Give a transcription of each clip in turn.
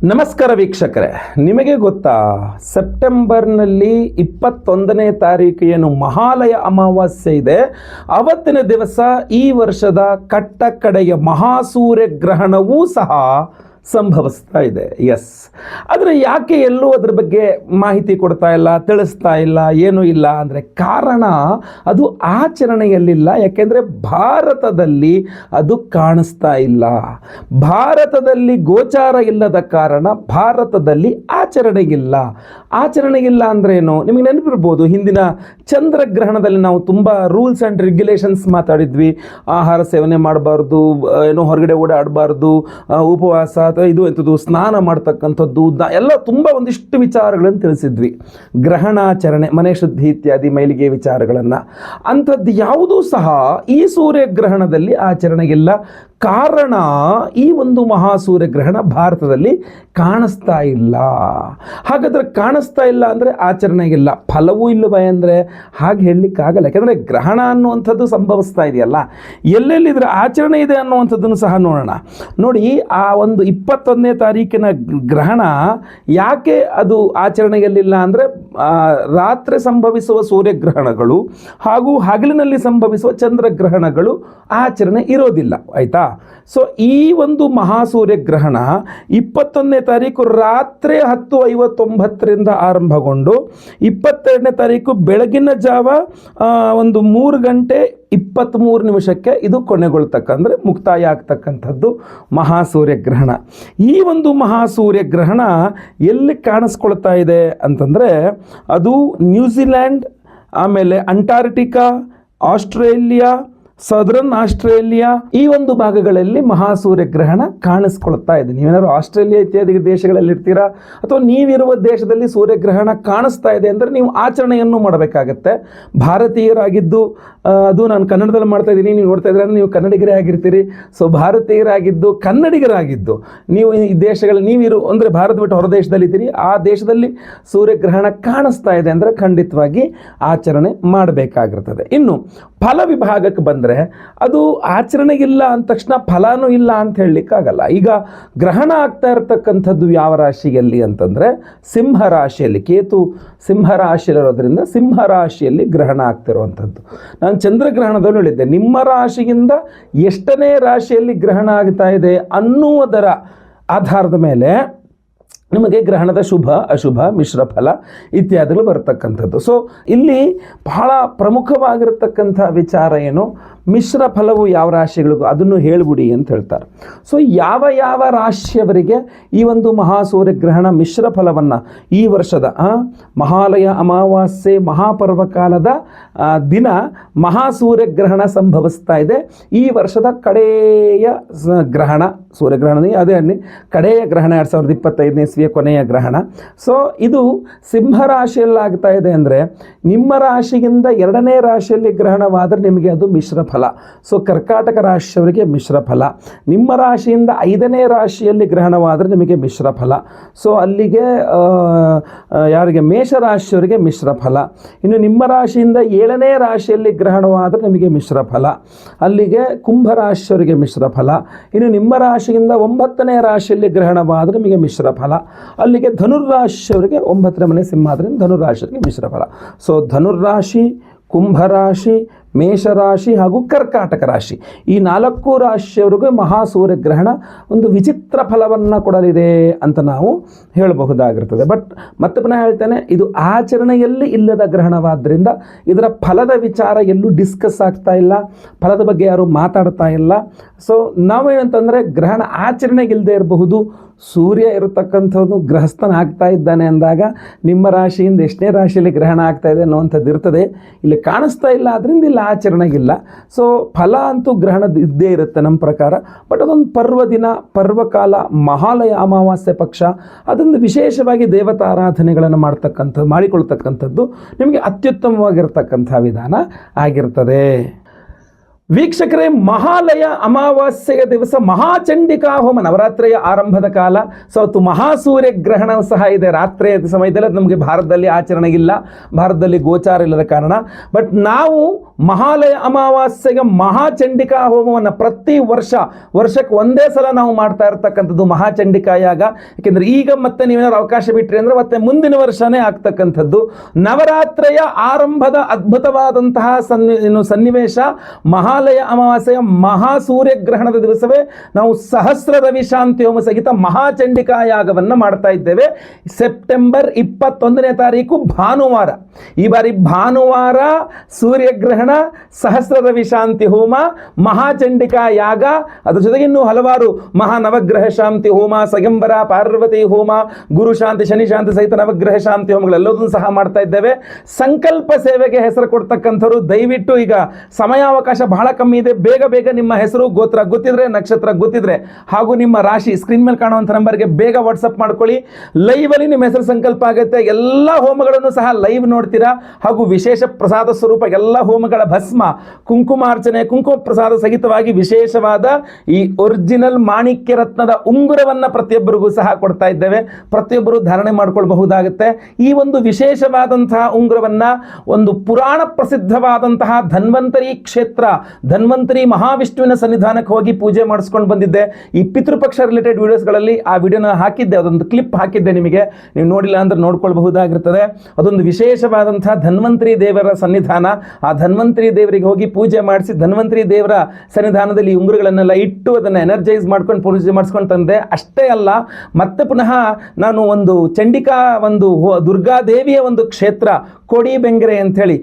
ನಮಸ್ಕಾರ ವೀಕ್ಷಕರೇ, ನಿಮಗೆ ಗೊತ್ತಾ ಸೆಪ್ಟೆಂಬರ್ನಲ್ಲಿ 21ನೇ ತಾರೀಕು ಏನು ಮಹಾಲಯ ಅಮಾವಾಸ್ಯೆ ಇದೆ, ಅವತ್ತಿನ ದಿವಸ ಈ ವರ್ಷದ ಕಟ್ಟಕಡೆಯ ಮಹಾಸೂರ್ಯ ಗ್ರಹಣವೂ ಸಹ ಸಂಭವಿಸ್ತಾ ಇದೆ. ಎಸ್, ಆದರೆ ಯಾಕೆ ಎಲ್ಲೂ ಅದ್ರ ಬಗ್ಗೆ ಮಾಹಿತಿ ಕೊಡ್ತಾ ಇಲ್ಲ, ತಿಳಿಸ್ತಾ ಇಲ್ಲ, ಏನೂ ಇಲ್ಲ ಅಂದರೆ ಕಾರಣ ಅದು ಆಚರಣೆಯಲ್ಲಿಲ್ಲ. ಯಾಕೆಂದರೆ ಭಾರತದಲ್ಲಿ ಅದು ಕಾಣಿಸ್ತಾ ಇಲ್ಲ. ಭಾರತದಲ್ಲಿ ಗೋಚಾರ ಇಲ್ಲದ ಕಾರಣ ಭಾರತದಲ್ಲಿ ಆಚರಣೆಗಿಲ್ಲ. ಆಚರಣೆಗಿಲ್ಲ ಅಂದ್ರೆ ಏನು, ನಿಮಗೆ ನೆನಪಿರ್ಬೋದು, ಹಿಂದಿನ ಚಂದ್ರಗ್ರಹಣದಲ್ಲಿ ನಾವು ತುಂಬ ರೂಲ್ಸ್ ಆ್ಯಂಡ್ ರೆಗ್ಯುಲೇಷನ್ಸ್ ಮಾತಾಡಿದ್ವಿ. ಆಹಾರ ಸೇವನೆ ಮಾಡಬಾರ್ದು, ಏನೋ ಹೊರಗಡೆ ಓಡಾಡಬಾರ್ದು, ಉಪವಾಸ ಅಥವಾ ಇದು ಎಂಥದ್ದು ಸ್ನಾನ ಮಾಡ್ತಕ್ಕಂಥದ್ದು ಎಲ್ಲ ತುಂಬ ಒಂದಿಷ್ಟು ವಿಚಾರಗಳನ್ನು ತಿಳಿಸಿದ್ವಿ. ಗ್ರಹಣಾಚರಣೆ, ಮನೆ ಶುದ್ಧಿ ಇತ್ಯಾದಿ ಮೈಲಿಗೆ ವಿಚಾರಗಳನ್ನು, ಅಂಥದ್ದು ಯಾವುದೂ ಸಹ ಈ ಸೂರ್ಯಗ್ರಹಣದಲ್ಲಿ ಆಚರಣೆಗಿಲ್ಲ. ಕಾರಣ ಈ ಒಂದು ಮಹಾಸೂರ್ಯಗ್ರಹಣ ಭಾರತದಲ್ಲಿ ಕಾಣಿಸ್ತಾ ಇಲ್ಲ. ಹಾಗಾದರೆ ಕಾಣಿಸ್ತಾ ಇಲ್ಲ ಅಂದರೆ ಆಚರಣೆಗಿಲ್ಲ, ಫಲವೂ ಇಲ್ಲವೇ ಅಂದರೆ ಹಾಗೆ ಹೇಳಲಿಕ್ಕಾಗಲ್ಲ. ಯಾಕೆಂದರೆ ಗ್ರಹಣ ಅನ್ನುವಂಥದ್ದು ಸಂಭವಿಸ್ತಾ ಇದೆಯಲ್ಲ, ಎಲ್ಲೆಲ್ಲಿ ಇದರ ಆಚರಣೆ ಇದೆ ಅನ್ನುವಂಥದ್ದನ್ನು ಸಹ ನೋಡೋಣ. ನೋಡಿ, ಆ ಒಂದು 21ನೇ ತಾರೀಕಿನ ಗ್ರಹಣ ಯಾಕೆ ಅದು ಆಚರಣೆಯಲ್ಲಿಲ್ಲ ಅಂದರೆ ರಾತ್ರಿ ಸಂಭವಿಸುವ ಸೂರ್ಯಗ್ರಹಣಗಳು ಹಾಗೂ ಹಗಲಿನಲ್ಲಿ ಸಂಭವಿಸುವ ಚಂದ್ರಗ್ರಹಣಗಳು ಆಚರಣೆ ಇರೋದಿಲ್ಲ. ಆಯಿತಾ? ಸೊ ಈ ಒಂದು ಮಹಾಸೂರ್ಯಗ್ರಹಣ 21ನೇ ತಾರೀಕು ರಾತ್ರಿ 10:59 ಆರಂಭಗೊಂಡು 22ನೇ ತಾರೀಕು ಬೆಳಗಿನ ಜಾವ ಒಂದು 3:23 ಇದು ಕೊನೆಗೊಳ್ತಕ್ಕಂದ್ರೆ ಮುಕ್ತಾಯ ಆಗ್ತಕ್ಕಂಥದ್ದು ಮಹಾಸೂರ್ಯಗ್ರಹಣ. ಈ ಒಂದು ಮಹಾಸೂರ್ಯಗ್ರಹಣ ಎಲ್ಲಿ ಕಾಣಿಸ್ಕೊಳ್ತಾ ಇದೆ ಅಂತಂದರೆ ಅದು ನ್ಯೂಜಿಲ್ಯಾಂಡ್, ಆಮೇಲೆ ಅಂಟಾರ್ಟಿಕಾ, ಆಸ್ಟ್ರೇಲಿಯಾ, ಸದರ್ನ್ ಆಸ್ಟ್ರೇಲಿಯಾ ಈ ಒಂದು ಭಾಗಗಳಲ್ಲಿ ಮಹಾಸೂರ್ಯಗ್ರಹಣ ಕಾಣಿಸ್ಕೊಳ್ತಾ ಇದೆ. ನೀವೇನಾದ್ರು ಆಸ್ಟ್ರೇಲಿಯಾ ಇತ್ಯಾದಿ ದೇಶಗಳಲ್ಲಿ ಇರ್ತೀರಾ ಅಥವಾ ನೀವಿರುವ ದೇಶದಲ್ಲಿ ಸೂರ್ಯಗ್ರಹಣ ಕಾಣಿಸ್ತಾ ಇದೆ ಅಂದರೆ ನೀವು ಆಚರಣೆಯನ್ನು ಮಾಡಬೇಕಾಗತ್ತೆ. ಭಾರತೀಯರಾಗಿದ್ದು, ಅದು ನಾನು ಕನ್ನಡದಲ್ಲಿ ಮಾಡ್ತಾ ಇದ್ದೀನಿ, ನೀವು ನೋಡ್ತಾ ಇದ್ರೆ ನೀವು ಕನ್ನಡಿಗರೇ ಆಗಿರ್ತೀರಿ. ಸೊ ಭಾರತೀಯರಾಗಿದ್ದು, ಕನ್ನಡಿಗರಾಗಿದ್ದು ನೀವು ಈ ದೇಶಗಳಲ್ಲಿ ನೀವಿರು ಅಂದರೆ ಭಾರತ ಬಿಟ್ಟು ಹೊರ ದೇಶದಲ್ಲಿದ್ದೀರಿ, ಆ ದೇಶದಲ್ಲಿ ಸೂರ್ಯಗ್ರಹಣ ಕಾಣಿಸ್ತಾ ಇದೆ ಅಂದರೆ ಖಂಡಿತವಾಗಿ ಆಚರಣೆ ಮಾಡಬೇಕಾಗಿರ್ತದೆ. ಇನ್ನು ಫಲ ವಿಭಾಗಕ್ಕೆ ಬಂದರೆ ಅದು ಆಚರಣೆಗಿಲ್ಲ ಅಂದ ತಕ್ಷಣ ಫಲಾನೂ ಇಲ್ಲ ಅಂತ ಹೇಳಲಿಕ್ಕಾಗಲ್ಲ. ಈಗ ಗ್ರಹಣ ಆಗ್ತಾ ಇರತಕ್ಕಂಥದ್ದು ಯಾವ ರಾಶಿಯಲ್ಲಿ ಅಂತಂದರೆ ಸಿಂಹರಾಶಿಯಲ್ಲಿ. ಕೇತು ಸಿಂಹರಾಶಿಯಲ್ಲಿರೋದ್ರಿಂದ ಸಿಂಹರಾಶಿಯಲ್ಲಿ ಗ್ರಹಣ ಆಗ್ತಿರುವಂಥದ್ದು. ನಾನು ಚಂದ್ರಗ್ರಹಣದಲ್ಲಿ ಹೇಳಿದ್ದೆ, ನಿಮ್ಮ ರಾಶಿಯಿಂದ ಎಷ್ಟನೇ ರಾಶಿಯಲ್ಲಿ ಗ್ರಹಣ ಆಗ್ತಾ ಇದೆ ಅನ್ನುವುದರ ಆಧಾರದ ಮೇಲೆ ನಿಮಗೆ ಗ್ರಹಣದ ಶುಭ ಅಶುಭ ಮಿಶ್ರ ಫಲ ಇತ್ಯಾದಿಗಳು ಬರತಕ್ಕಂಥದ್ದು. ಸೊ ಇಲ್ಲಿ ಬಹಳ ಪ್ರಮುಖವಾಗಿರತಕ್ಕಂಥ ವಿಚಾರ ಏನು, ಮಿಶ್ರ ಫಲವು ಯಾವ ರಾಶಿಗಳಿಗೂ ಅದನ್ನು ಹೇಳ್ಬಿಡಿ ಅಂತ ಹೇಳ್ತಾರೆ. ಸೊ ಯಾವ ಯಾವ ರಾಶಿಯವರಿಗೆ ಈ ಒಂದು ಮಹಾಸೂರ್ಯಗ್ರಹಣ ಮಿಶ್ರ ಫಲವನ್ನು ಈ ವರ್ಷದ ಮಹಾಲಯ ಅಮಾವಾಸ್ಯೆ ಮಹಾಪರ್ವಕಾಲದ ದಿನ ಮಹಾಸೂರ್ಯಗ್ರಹಣ ಸಂಭವಿಸ್ತಾ ಇದೆ. ಈ ವರ್ಷದ ಕಡೆಯ ಗ್ರಹಣ ಸೂರ್ಯಗ್ರಹಣ, ಅದೇ ಕಡೆಯ ಗ್ರಹಣ 2025ನೇ ಇಸ್ವಿಯ ಕೊನೆಯ ಗ್ರಹಣ. ಸೊ ಇದು ಸಿಂಹರಾಶಿಯಲ್ಲಾಗ್ತಾ ಇದೆ ಅಂದರೆ ನಿಮ್ಮ ರಾಶಿಯಿಂದ 2ನೇ ರಾಶಿಯಲ್ಲಿ ಗ್ರಹಣವಾದರೆ ನಿಮಗೆ ಅದು ಮಿಶ್ರ ಫಲ. ಸೊ ಕರ್ಕಾಟಕ ರಾಶಿಯವರಿಗೆ ಮಿಶ್ರ ಫಲ. ನಿಮ್ಮ ರಾಶಿಯಿಂದ 5ನೇ ರಾಶಿಯಲ್ಲಿ ಗ್ರಹಣವಾದರೆ ನಿಮಗೆ ಮಿಶ್ರ ಫಲ. ಸೊ ಅಲ್ಲಿಗೆ ಯಾರಿಗೆ ಮೇಷರಾಶಿಯವರಿಗೆ ಮಿಶ್ರ ಫಲ. ಇನ್ನು ನಿಮ್ಮ ರಾಶಿಯಿಂದ 7ನೇ ರಾಶಿಯಲ್ಲಿ ಗ್ರಹಣವಾದರೆ ನಿಮಗೆ ಮಿಶ್ರ ಫಲ. ಅಲ್ಲಿಗೆ ಕುಂಭರಾಶಿಯವರಿಗೆ ಮಿಶ್ರ ಫಲ. ಇನ್ನು ನಿಮ್ಮ ರಾಶಿಯಿಂದ 9ನೇ ರಾಶಿಯಲ್ಲಿ ಗ್ರಹಣವಾದರೆ ನಿಮಗೆ ಮಿಶ್ರ ಫಲ. ಅಲ್ಲಿಗೆ ಧನುರ್ರಾಶಿಯವರಿಗೆ 9ನೇ ಮನೆ ಸಿಂಹ ಆದ್ದರಿಂದ ಧನುರ್ರಾಶಿಯವರಿಗೆ ಮಿಶ್ರ ಫಲ. ಸೊ ಧನುರ್ರಾಶಿ, ಕುಂಭರಾಶಿ, ಮೇಷರಾಶಿ ಹಾಗೂ ಕರ್ಕಾಟಕ ರಾಶಿ ಈ 4 ರಾಶಿಯವರಿಗೂ ಮಹಾಸೂರ್ಯಗ್ರಹಣ ಒಂದು ವಿಚಿತ್ರ ಫಲವನ್ನು ಕೊಡಲಿದೆ ಅಂತ ನಾವು ಹೇಳಬಹುದಾಗಿರ್ತದೆ. ಬಟ್ ಮತ್ತೆ ಪುನಃ ಹೇಳ್ತೇನೆ, ಇದು ಆಚರಣೆಯಲ್ಲಿ ಇಲ್ಲದ ಗ್ರಹಣವಾದ್ದರಿಂದ ಇದರ ಫಲದ ವಿಚಾರ ಎಲ್ಲೂ ಡಿಸ್ಕಸ್ ಆಗ್ತಾ ಇಲ್ಲ, ಫಲದ ಬಗ್ಗೆ ಯಾರು ಮಾತಾಡ್ತಾ ಇಲ್ಲ. ಸೊ ನಾವೇನಂತಂದರೆ ಗ್ರಹಣ ಆಚರಣೆಗಿಲ್ಲದೆ ಇರಬಹುದು, ಸೂರ್ಯ ಇರತಕ್ಕಂಥದ್ದು ಗ್ರಹಸ್ಥನ ಆಗ್ತಾ ಇದ್ದಾನೆ ಅಂದಾಗ ನಿಮ್ಮ ರಾಶಿಯಿಂದ ಎಷ್ಟನೇ ರಾಶಿಯಲ್ಲಿ ಗ್ರಹಣ ಆಗ್ತಾ ಇದೆ ಅನ್ನುವಂಥದ್ದು ಇರ್ತದೆ. ಇಲ್ಲಿ ಕಾಣಿಸ್ತಾ ಇಲ್ಲ, ಅದರಿಂದ ಇಲ್ಲಿ ಆಚರಣೆಗಿಲ್ಲ. ಸೊ ಫಲ ಅಂತೂ ಗ್ರಹಣದ ಇದ್ದೇ ಇರುತ್ತೆ ನಮ್ಮ ಪ್ರಕಾರ. ಬಟ್ ಅದೊಂದು ಪರ್ವದಿನ, ಪರ್ವಕಾಲ, ಮಹಾಲಯ ಅಮಾವಾಸ್ಯೆ ಪಕ್ಷ, ಅದೊಂದು ವಿಶೇಷವಾಗಿ ದೇವತಾ ಆರಾಧನೆಗಳನ್ನು ಮಾಡಿಕೊಳ್ತಕ್ಕಂಥದ್ದು ನಿಮಗೆ ಅತ್ಯುತ್ತಮವಾಗಿರ್ತಕ್ಕಂಥ ವಿಧಾನ ಆಗಿರ್ತದೆ. ವೀಕ್ಷಕರೇ, ಮಹಾಲಯ ಅಮಾವಾಸ್ಯೆಯ ದಿವಸ ಮಹಾಚಂಡಿಕಾ ಹೋಮ, ನವರಾತ್ರಿಯ ಆರಂಭದ ಕಾಲ. ಸೊ ಅವತ್ತು ಮಹಾಸೂರ್ಯ ಗ್ರಹಣ ಸಹ ಇದೆ ರಾತ್ರಿಯ ಸಮಯದಲ್ಲಿ. ಅದು ನಮಗೆ ಭಾರತದಲ್ಲಿ ಆಚರಣೆ ಇಲ್ಲ, ಭಾರತದಲ್ಲಿ ಗೋಚಾರ ಇಲ್ಲದ ಕಾರಣ. ಬಟ್ ನಾವು ಮಹಾಲಯ ಅಮಾವಾಸ್ಯೆಗೆ ಮಹಾಚಂಡಿಕಾ ಹೋಮವನ್ನು ಪ್ರತಿ ವರ್ಷಕ್ಕೆ ಒಂದೇ ಸಲ ನಾವು ಮಾಡ್ತಾ ಇರ್ತಕ್ಕಂಥದ್ದು ಮಹಾಚಂಡಿಕಾ ಯಾಗ. ಯಾಕೆಂದರೆ ಈಗ ಮತ್ತೆ ನೀವೇನಾದ್ರು ಅವಕಾಶ ಬಿಟ್ಟರೆ ಅಂದರೆ ಮತ್ತೆ ಮುಂದಿನ ವರ್ಷನೇ ಆಗ್ತಕ್ಕಂಥದ್ದು. ನವರಾತ್ರಿಯ ಆರಂಭದ ಅದ್ಭುತವಾದಂತಹ ಸನ್ನಿವೇಶ ಮಹಾಲಯ ಅಮಾವಾಸ್ಯೆಯ ಮಹಾಸೂರ್ಯ ಗ್ರಹಣದ ದಿವಸವೇ ನಾವು ಸಹಸ್ರ ರವಿ ಶಾಂತಿ ಹೋಮ ಸಹಿತ ಮಹಾಚಂಡಿಕಾ ಯಾಗವನ್ನು ಮಾಡ್ತಾ ಇದ್ದೇವೆ. ಸೆಪ್ಟೆಂಬರ್ 21ನೇ ತಾರೀಕು ಭಾನುವಾರ. ಈ ಬಾರಿ ಭಾನುವಾರ ಸೂರ್ಯಗ್ರಹಣ, ಸಹಸ್ರ ರವಿ ಶಾಂತಿ ಹೋಮ, ಮಹಾಚಂಡಿಕಾ ಯಾಗ, ಅದರ ಜೊತೆಗೆ ಇನ್ನೂ ಹಲವಾರು ಮಹಾನವಗ್ರಹ ಶಾಂತಿ ಹೋಮ, ಸ್ವಯಂವರ, ಪಾರ್ವತಿ ಹೋಮ, ಗುರು ಶಾಂತಿ, ಶನಿ ಶಾಂತಿ ಸಹಿತ ನವಗ್ರಹ ಶಾಂತಿ ಹೋಮಗಳೆಲ್ಲದನ್ನು ಸಹ ಮಾಡ್ತಾ ಇದ್ದೇವೆ. ಸಂಕಲ್ಪ ಸೇವೆಗೆ ಹೆಸರು ಕೊಡ್ತಕ್ಕಂಥವ್ರು ದಯವಿಟ್ಟು, ಈಗ ಸಮಯಾವಕಾಶ ಬಹಳ ಕಮ್ಮಿ ಇದೆ, ಬೇಗ ನಿಮ್ಮ ಹೆಸರು, ಗೋತ್ರ ಗೊತ್ತಿದ್ರೆ, ನಕ್ಷತ್ರ ಗೊತ್ತಿದ್ರೆ ಹಾಗೂ ನಿಮ್ಮ ರಾಶಿ ಸ್ಕ್ರೀನ್ ಮೇಲೆ ಕಾಣುವಂಥ ನಂಬರ್ಗೆ ಬೇಗ ವಾಟ್ಸಪ್ ಮಾಡ್ಕೊಳ್ಳಿ. ಲೈವ್ ಅಲ್ಲಿ ನಿಮ್ಮ ಹೆಸರು ಸಂಕಲ್ಪ ಆಗುತ್ತೆ. ಎಲ್ಲ ಹೋಮಗಳನ್ನು ಸಹ ಲೈವ್ ನೋಡ್ತೀರಾ. ಹಾಗೂ ವಿಶೇಷ ಪ್ರಸಾದ ಸ್ವರೂಪ ಎಲ್ಲ ಹೋಮಗಳ ಭಸ್ಮ, ಕುಂಕುಮಾರ್ಚನೆ, ಕುಂಕುಮ ಪ್ರಸಾದ ಸಹಿತವಾಗಿ ವಿಶೇಷವಾದ ಈ ಒರಿಜಿನಲ್ ಮಾಣಿಕ್ಯ ರತ್ನದ ಉಂಗುರವನ್ನು ಪ್ರತಿಯೊಬ್ಬರಿಗೂ ಸಹ ಕೊಡ್ತಾ ಇದ್ದೇವೆ. ಪ್ರತಿಯೊಬ್ಬರು ಧಾರಣೆ ಮಾಡ್ಕೊಳ್ಬಹುದಾಗುತ್ತೆ. ಈ ಒಂದು ವಿಶೇಷವಾದಂತಹ ಉಂಗುರವನ್ನ ಒಂದು ಪುರಾಣ ಪ್ರಸಿದ್ಧವಾದಂತಹ ಧನ್ವಂತರಿ ಕ್ಷೇತ್ರ, ಧನ್ವಂತರಿ ಮಹಾವಿಷ್ಣುವಿನ ಸನ್ನಿಧಾನಕ್ಕೆ ಹೋಗಿ ಪೂಜೆ ಮಾಡಿಸ್ಕೊಂಡು ಬಂದಿದ್ದೆ. ಈ ಪಿತೃಪಕ್ಷ ರಿಲೇಟೆಡ್ ವಿಡಿಯೋಸ್ಗಳಲ್ಲಿ ಆ ವಿಡಿಯೋನ ಹಾಕಿದ್ದೆ, ಅದೊಂದು ಕ್ಲಿಪ್ ಹಾಕಿದ್ದೆ ನಿಮಗೆ. ನೀವು ನೋಡಿಲ್ಲ ಅಂದ್ರೆ ನೋಡ್ಕೊಳ್ಬಹುದಾಗಿರ್ತದೆ. ಅದೊಂದು ವಿಶೇಷವಾದಂತಹ ಧನ್ವಂತರಿ ದೇವರ ಸನ್ನಿಧಾನ. ಆ ಧನ್ವಂತರಿ ದೇವರಿಗೆ ಹೋಗಿ ಪೂಜೆ ಮಾಡಿಸಿ, ಧನ್ವಂತರಿ ದೇವರ ಸನ್ನಿಧಾನದಲ್ಲಿ ಉಂಗುರಗಳನ್ನೆಲ್ಲ ಇಟ್ಟು ಅದನ್ನು ಎನರ್ಜೈಸ್ ಮಾಡ್ಕೊಂಡು ಪೂಜೆ ಮಾಡಿಸ್ಕೊಂಡು ತಂದೆ. ಅಷ್ಟೇ ಅಲ್ಲ, ಮತ್ತೆ ಪುನಃ ನಾನು ಒಂದು ಚಂಡಿಕಾ, ಒಂದು ದುರ್ಗಾದೇವಿಯ ಒಂದು ಕ್ಷೇತ್ರ ಕೊಡಿಬೆಂಗರೆ ಅಂಥೇಳಿ,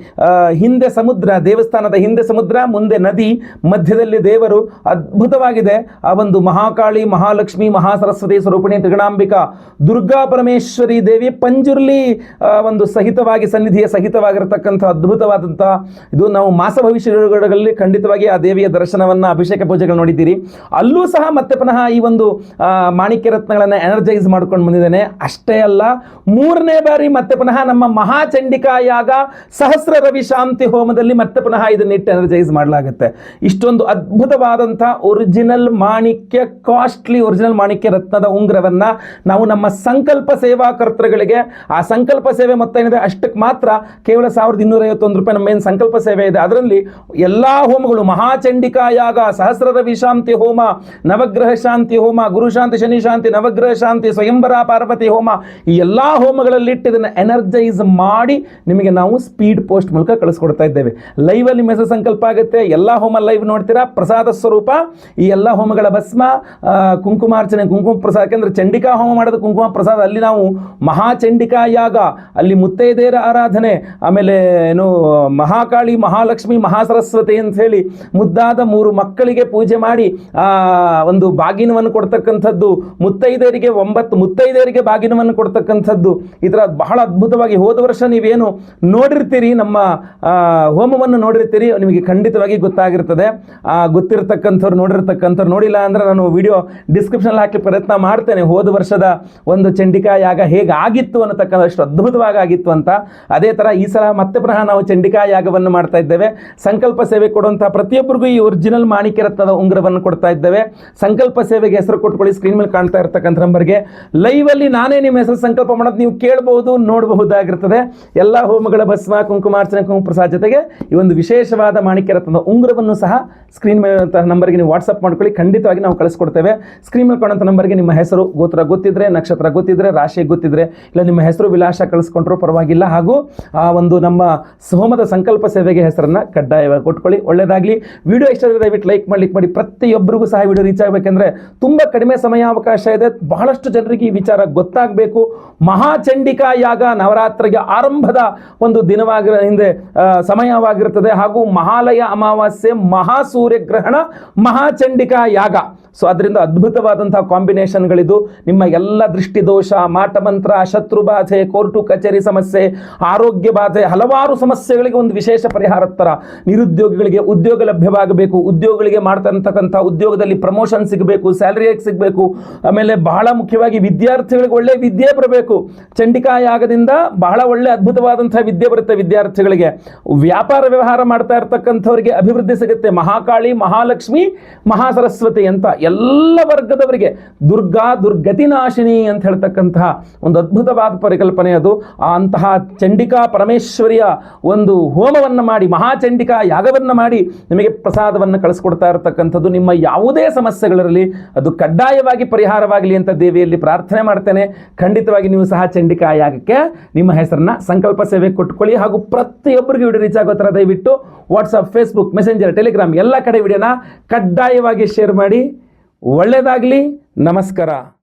ಹಿಂದೆ ಸಮುದ್ರ, ದೇವಸ್ಥಾನದ ಹಿಂದೆ ಸಮುದ್ರ, ಮುಂದೆ ನದಿ, ಮಧ್ಯದಲ್ಲಿ ದೇವರು. ಅದ್ಭುತವಾಗಿದೆ. ಆ ಒಂದು ಮಹಾಕಾಳಿ, ಮಹಾಲಕ್ಷ್ಮಿ, ಮಹಾಸರಸ್ವತಿ ಸ್ವರೂಪಿಣಿ ತ್ರಿಗಣಾಂಬಿಕಾ ದುರ್ಗಾ ಪರಮೇಶ್ವರಿ ದೇವಿ ಪಂಜುರ್ಲಿ ಒಂದು ಸಹಿತವಾಗಿ, ಸನ್ನಿಧಿಯ ಸಹಿತವಾಗಿರತಕ್ಕಂಥ ಅದ್ಭುತವಾದಂಥ ಇದು. ನಾವು ಮಾಸ ಭವಿಷ್ಯಗಳಲ್ಲಿ ಖಂಡಿತವಾಗಿ ಆ ದೇವಿಯ ದರ್ಶನವನ್ನು, ಅಭಿಷೇಕ ಪೂಜೆಗಳು ನೋಡಿದ್ದೀರಿ. ಅಲ್ಲೂ ಸಹ ಮತ್ತೆ ಪುನಃ ಈ ಒಂದು ಮಾಣಿಕ್ಯ ರತ್ನಗಳನ್ನು ಎನರ್ಜೈಸ್ ಮಾಡ್ಕೊಂಡು ಬಂದಿದ್ದೇನೆ. ಅಷ್ಟೇ ಅಲ್ಲ, 3ನೇ ಬಾರಿ ಮತ್ತೆ ಪುನಃ ನಮ್ಮ ಮಹಾಚಂಡಿಕಾ ಯಾಗ ಸಹಸ್ರ ರವಿ ಶಾಂತಿ ಹೋಮದಲ್ಲಿ ಮತ್ತೆ ಪುನಃ ಇದನ್ನಿಟ್ಟು ಎನರ್ಜೈಸ್ ಮಾಡಲಾಗುತ್ತೆ. ಇಷ್ಟೊಂದು ಅದ್ಭುತವಾದಂಥ ಒರಿಜಿನಲ್ ಮಾಣಿಕ್ಯ, ಕಾಸ್ಟ್ಲಿ ಒರಿಜಿನಲ್ ಮಾಣಿಕ್ಯ ರತ್ನದ ಉಂಗುರವನ್ನ ನಾವು ನಮ್ಮ ಸಂಕಲ್ಪ ಸೇವಾ ಕರ್ತೃಗಳಿಗೆ, ಆ ಸಂಕಲ್ಪ ಸೇವೆ ಮೊತ್ತ ಏನಿದೆ ಅಷ್ಟಕ್ಕೆ ಮಾತ್ರ ಕೇವಲ 1251 ರೂಪಾಯಿ ನಮ್ಮ ಏನು ಸಂಕಲ್ಪ ಸೇವೆ ಇದೆ, ಅದರಲ್ಲಿ ಎಲ್ಲಾ ಹೋಮಗಳು, ಮಹಾಚಂಡಿಕಾ ಯಾಗ, ಸಹಸ್ರ ರವಿ ಶಾಂತಿ ಹೋಮ, ನವಗ್ರಹ ಶಾಂತಿ ಹೋಮ, ಗುರು ಶಾಂತಿ, ಶನಿ ಶಾಂತಿ, ನವಗ್ರಹ ಶಾಂತಿ, ಸ್ವಯಂವರ, ಪಾರ್ವತಿ ಹೋಮ, ಈ ಎಲ್ಲಾ ಹೋಮಗಳಲ್ಲಿಟ್ಟು ಇದನ್ನು ಎನರ್ಜೈಸ್ ಮಾಡಿ ನಿಮಗೆ ನಾವು ಸ್ಪೀಡ್ ಪೋಸ್ಟ್ ಮೂಲಕ ಕಳಿಸ್ಕೊಡ್ತಾ ಇದ್ದೇವೆ. ಲೈವ್ ಅಲ್ಲಿ ನಿಮ್ಮ ಹೆಸರು ಸಂಕಲ್ಪ ಆಗುತ್ತೆ. ಎಲ್ಲ ಹೋಮ ಲೈವ್ ನೋಡ್ತೀರಾ. ಪ್ರಸಾದ ಸ್ವರೂಪ ಈ ಎಲ್ಲ ಹೋಮಗಳ ಭಸ್ಮ, ಕುಂಕುಮಾರ್ಚನೆ, ಕುಂಕುಮ ಪ್ರಸಾದ. ಯಾಕೆಂದ್ರೆ ಚಂಡಿಕಾ ಹೋಮ ಮಾಡೋದು ಕುಂಕುಮ ಪ್ರಸಾದ. ಅಲ್ಲಿ ನಾವು ಮಹಾಚಂಡಿಕಾ ಯಾಗ, ಅಲ್ಲಿ ಮುತ್ತೈದೆಯರ ಆರಾಧನೆ, ಆಮೇಲೆ ಏನು ಮಹಾಕಾಳಿ, ಮಹಾಲಕ್ಷ್ಮಿ, ಮಹಾಸರಸ್ವತಿ ಅಂತ ಹೇಳಿ ಮುದ್ದಾದ 3 ಮಕ್ಕಳಿಗೆ ಪೂಜೆ ಮಾಡಿ ಒಂದು ಬಾಗಿನವನ್ನು ಕೊಡ್ತಕ್ಕಂಥದ್ದು, ಮುತ್ತೈದೆಯರಿಗೆ 9 ಮುತ್ತೈದೆಯರಿಗೆ ಬಾಗಿನವನ್ನು ಕೊಡ್ತಕ್ಕಂಥದ್ದು. ಈ ಥರ ಬಹಳ ಅದ್ಭುತವಾಗಿ, ಹೋದ ವರ್ಷ ನೀವೇನು ನೋಡಿರ್ತೀರಿ, ನಮ್ಮ ಹೋಮವನ್ನು ನೋಡಿರ್ತೀರಿ, ನಿಮಗೆ ಖಂಡಿತವಾಗಿ ಗೊತ್ತಾಗಿರ್ತದೆ. ಗೊತ್ತಿರತಕ್ಕಂಥವ್ರು, ನೋಡಿರ್ತಕ್ಕಂಥವ್ರು, ನೋಡಿಲ್ಲ ಅಂದ್ರೆ ನಾನು ವಿಡಿಯೋ ಡಿಸ್ಕ್ರಿಪ್ಷನ್ ಹಾಕಿ ಪ್ರಯತ್ನ ಮಾಡ್ತೇನೆ. ಹೋದ ವರ್ಷದ ಒಂದು ಚಂಡಿಕಾ ಯಾಗ ಹೇಗಾಗಿತ್ತು ಅನ್ನತಕ್ಕಂಥಷ್ಟು ಅದ್ಭುತವಾಗಿ ಆಗಿತ್ತು ಅಂತ. ಅದೇ ಥರ ಈ ಸಲ ಮತ್ತೆ ಪುನಃ ನಾವು ಚಂಡಿಕಾ ಯಾಗವನ್ನು ಮಾಡ್ತಾ ಇದ್ದೇವೆ. ಸಂಕಲ್ಪ ಸೇವೆ ಕೊಡುವಂತಹ ಪ್ರತಿಯೊಬ್ಬರಿಗೂ ಈ ಒರಿಜಿನಲ್ ಮಾಣಿಕ್ಯ ರತ್ನದ ಉಂಗುರವನ್ನು ಕೊಡ್ತಾ ಇದ್ದೇವೆ. ಸಂಕಲ್ಪ ಸೇವೆಗೆ ಹೆಸರು ಕೊಟ್ಕೊಳ್ಳಿ. ಸ್ಕ್ರೀನ್ ಮೇಲೆ ಕಾಣ್ತಾ ಇರತಕ್ಕಂಥ ನಂಬರ್ಗೆ ಲೈವ್ ಅಲ್ಲಿ ನಾನೇ ನಿಮ್ಮ ಹೆಸರು ಸಂಕಲ್ಪ ಮಾಡೋದು ನೀವು ಕೇಳಬಹುದು, ನೋಡಬಹುದಾಗಿರ್ತದೆ. ಎಲ್ಲ ಹೋಮಗಳ ಭಸ್ಮ, ಕುಂಕುಮಾರ್ಚನೆ, ಕುಂಕುಮ ಪ್ರಸಾದ ಜೊತೆಗೆ ಈ ಒಂದು ವಿಶೇಷವಾದ ಮಾಣಿಕ್ಯ ರತ್ನದ ಉಂಗುರವನ್ನು ಸಹ ಸ್ಕ್ರೀನ್ ಮೇಲೆ ನಂಬರ್ಗೆ ನೀವು ವಾಟ್ಸಪ್ ಮಾಡ್ಕೊಳ್ಳಿ. ಖಂಡಿತವಾಗಿ ನಾವು ಕಳಿಸ್ಕೊಡ್ತೇವೆ. ಸ್ಕ್ರೀನ್ ಮೇಲೆ ಕಾಣುವಂಥ ನಂಬರ್ಗೆ ನಿಮ್ಮ ಹೆಸರು, ಗೋತ್ರ ಗೊತ್ತಿದ್ರೆ, ನಕ್ಷತ್ರ ಗೊತ್ತಿದ್ರೆ, ರಾಶಿ ಗೊತ್ತಿದ್ರೆ, ಇಲ್ಲ ನಿಮ್ಮ ಹೆಸರು ವಿಳಾಸ ಕಳಿಸ್ಕೊಂಡ್ರೂ ಪರವಾಗಿಲ್ಲ. ಹಾಗೂ ಆ ಒಂದು ನಮ್ಮ ಹೋಮದ ಸಂಕಲ್ಪ ಸೇವೆಗೆ ಹೆಸರನ್ನ ಕಡ್ಡಾಯವಾಗಿ ಕೊಟ್ಕೊಳ್ಳಿ. ಒಳ್ಳೆಯದಾಗಲಿ. ವಿಡಿಯೋ ಇಷ್ಟ ಆದರೆ ದಯವಿಟ್ಟು ಲೈಕ್ ಮಾಡಿ. ಪ್ರತಿಯೊಬ್ಬರಿಗೂ ಸಹ ವಿಡಿಯೋ ರೀಚ್ ಆಗಬೇಕೆಂದ್ರೆ ತುಂಬ ಕಡಿಮೆ ಸಮಯಾವಕಾಶ ಇದೆ. ಬಹಳಷ್ಟು ಜನರಿಗೆ ಈ ವಿಚಾರ ಗೊತ್ತಾಗಬೇಕು. ಮಹಾಚಂಡಿಕಾ ಯಾಗ ನವರಾತ್ರಿಗೆ ಆರಂಭದ ಒಂದು ಹಿಂದೆ ಸಮಯವಾಗಿರುತ್ತದೆ. ಹಾಗೂ ಮಹಾಲಯ ಅಮಾವಾಸ್ಯೆ, ಮಹಾಸೂರ್ಯ ಗ್ರಹಣ, ಮಹಾಚಂಡಿಕಾ ಯಾಗ. ಸೊ ಅದರಿಂದ ಅದ್ಭುತವಾದಂತಹ ಕಾಂಬಿನೇಷನ್ಗಳಿದು. ನಿಮ್ಮ ಎಲ್ಲ ದೃಷ್ಟಿ ದೋಷ, ಮಾಟಮಂತ್ರ, ಶತ್ರು ಬಾಧೆ, ಕೋರ್ಟು ಕಚೇರಿ ಸಮಸ್ಯೆ, ಆರೋಗ್ಯ ಬಾಧೆ, ಹಲವಾರು ಸಮಸ್ಯೆಗಳಿಗೆ ಒಂದು ವಿಶೇಷ ಪರಿಹಾರದ ಥರ. ನಿರುದ್ಯೋಗಿಗಳಿಗೆ ಉದ್ಯೋಗ ಲಭ್ಯವಾಗಬೇಕು, ಉದ್ಯೋಗಿಗಳಿಗೆ ಮಾಡ್ತಾ ಇರ್ತಕ್ಕಂಥ ಉದ್ಯೋಗದಲ್ಲಿ ಪ್ರಮೋಷನ್ ಸಿಗಬೇಕು, ಸ್ಯಾಲರಿ ಸಿಗಬೇಕು, ಆಮೇಲೆ ಬಹಳ ಮುಖ್ಯವಾಗಿ ವಿದ್ಯಾರ್ಥಿಗಳಿಗೆ ಒಳ್ಳೆ ವಿದ್ಯೆ ಬರಬೇಕು. ಚಂಡಿಕಾ ಯಾಗದಿಂದ ಬಹಳ ಒಳ್ಳೆ ಅದ್ಭುತವಾದ ಉತ್ತಮವಾದಂತಹ ವಿದ್ಯೆ ಬರುತ್ತೆ ವಿದ್ಯಾರ್ಥಿಗಳಿಗೆ. ವ್ಯಾಪಾರ ವ್ಯವಹಾರ ಮಾಡ್ತಾ ಇರ್ತಕ್ಕಂಥವ್ರಿಗೆ ಅಭಿವೃದ್ಧಿ ಸಿಗುತ್ತೆ. ಮಹಾಕಾಳಿ, ಮಹಾಲಕ್ಷ್ಮಿ, ಮಹಾಸರಸ್ವತಿ ಅಂತ ಎಲ್ಲ ವರ್ಗದವರಿಗೆ ದುರ್ಗತಿನಾಶಿನಿ ಅಂತ ಹೇಳ್ತಕ್ಕಂತಹ ಒಂದು ಅದ್ಭುತವಾದ ಪರಿಕಲ್ಪನೆ ಅದು. ಅಂತಹ ಚಂಡಿಕಾ ಪರಮೇಶ್ವರಿಯ ಒಂದು ಹೋಮವನ್ನು ಮಾಡಿ, ಮಹಾಚಂಡಿಕಾ ಯಾಗವನ್ನು ಮಾಡಿ ನಿಮಗೆ ಪ್ರಸಾದವನ್ನು ಕಳಿಸ್ಕೊಡ್ತಾ ಇರತಕ್ಕಂಥದ್ದು. ನಿಮ್ಮ ಯಾವುದೇ ಸಮಸ್ಯೆಗಳಿರಲಿ ಅದು ಕಡ್ಡಾಯವಾಗಿ ಪರಿಹಾರವಾಗಲಿ ಅಂತ ದೇವಿಯಲ್ಲಿ ಪ್ರಾರ್ಥನೆ ಮಾಡ್ತೇನೆ. ಖಂಡಿತವಾಗಿ ನೀವು ಸಹ ಚಂಡಿಕಾ ಯಾಗಕ್ಕೆ ನಿಮ್ಮ ಹೆಸರನ್ನ ಸಂಕಲ್ಪ ಸೇವೆ ಕೊಟ್ಕೊಳ್ಳಿ. ಹಾಗೂ ಪ್ರತಿಯೊಬ್ಬರಿಗೂ ವಿಡಿಯೋ ರೀಚ್ ಆಗೋ ಥರ ದಯವಿಟ್ಟು ವಾಟ್ಸಪ್, ಫೇಸ್ಬುಕ್, ಮೆಸೆಂಜರ್, ಟೆಲಿಗ್ರಾಮ್ ಎಲ್ಲ ಕಡೆ ವಿಡಿಯೋನ ಕಡ್ಡಾಯವಾಗಿ ಶೇರ್ ಮಾಡಿ. ಒಳ್ಳೆಯದಾಗಲಿ. ನಮಸ್ಕಾರ.